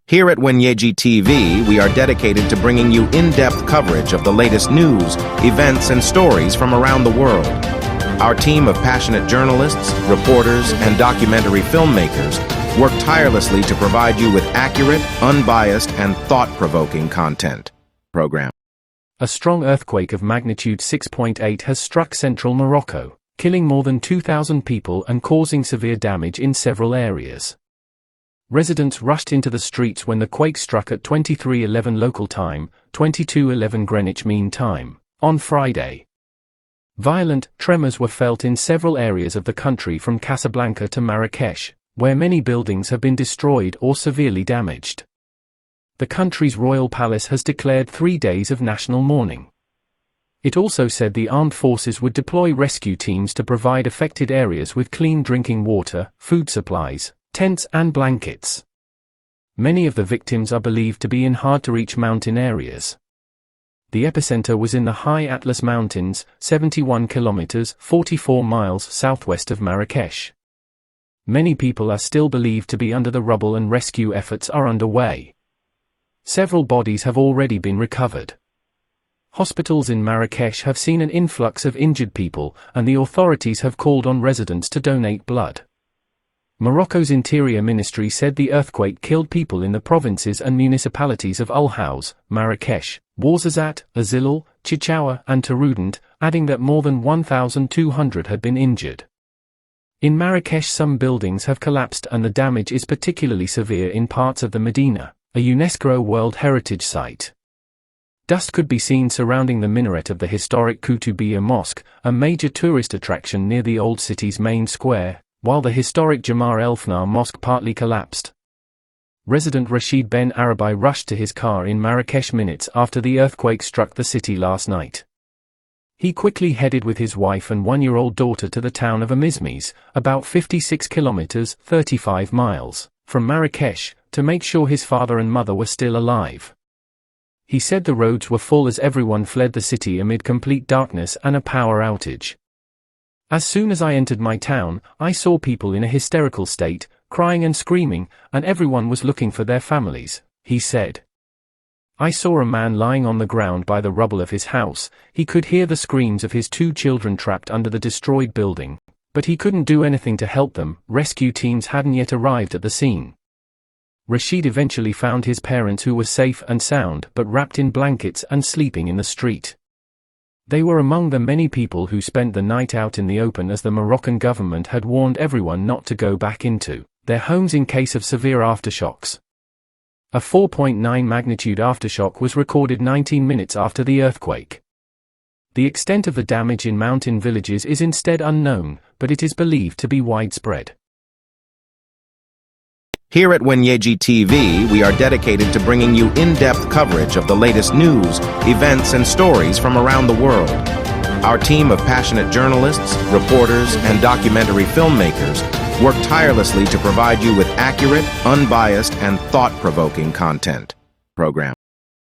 Here at Wenyeji TV, we are dedicated to bringing you in-depth coverage of the latest news, events, and stories from around the world. Our team of passionate journalists, reporters, and documentary filmmakers work tirelessly to provide you with accurate, unbiased, and thought-provoking content. Program. A strong earthquake of magnitude 6.8 has struck central Morocco, killing more than 2,000 people and causing severe damage in several areas. Residents rushed into the streets when the quake struck at 23:11 local time, 22:11 Greenwich Mean Time, on Friday. Violent tremors were felt in several areas of the country from Casablanca to Marrakesh, where many buildings have been destroyed or severely damaged. The country's royal palace has declared 3 days of national mourning. It also said the armed forces would deploy rescue teams to provide affected areas with clean drinking water, food supplies, tents and blankets. Many of the victims are believed to be in hard-to-reach mountain areas. The epicenter was in the high Atlas Mountains, 71 kilometers (44 miles) southwest of Marrakesh. Many people are still believed to be under the rubble and rescue efforts are underway. Several bodies have already been recovered. Hospitals in Marrakesh have seen an influx of injured people, and the authorities have called on residents to donate blood. Morocco's Interior Ministry said the earthquake killed people in the provinces and municipalities of Al Houz, Marrakesh, Ouarzazate, Azilal, Chichaoua, and Taroudant, adding that more than 1,200 had been injured. In Marrakesh, some buildings have collapsed and the damage is particularly severe in parts of the Medina, a UNESCO World Heritage Site. Dust could be seen surrounding the minaret of the historic Koutoubia Mosque, a major tourist attraction near the old city's main square, while the historic Jamar El-Fnar Mosque partly collapsed. Resident Rashid Ben Arabi rushed to his car in Marrakesh minutes after the earthquake struck the city last night. He quickly headed with his wife and one-year-old daughter to the town of Amizmiz, about 56 kilometers (35 miles) from Marrakesh, to make sure his father and mother were still alive. He said the roads were full as everyone fled the city amid complete darkness and a power outage. As soon as I entered my town, I saw people in a hysterical state, crying and screaming, and everyone was looking for their families, he said. I saw a man lying on the ground by the rubble of his house. He could hear the screams of his 2 children trapped under the destroyed building, but he couldn't do anything to help them. Rescue teams hadn't yet arrived at the scene. Rashid eventually found his parents, who were safe and sound but wrapped in blankets and sleeping in the street. They were among the many people who spent the night out in the open, as the Moroccan government had warned everyone not to go back into their homes in case of severe aftershocks. A 4.9 magnitude aftershock was recorded 19 minutes after the earthquake. The extent of the damage in mountain villages is instead unknown, but it is believed to be widespread. Here at Wenyeji TV, we are dedicated to bringing you in-depth coverage of the latest news, events, and stories from around the world. Our team of passionate journalists, reporters, and documentary filmmakers work tirelessly to provide you with accurate, unbiased, and thought-provoking content. Program.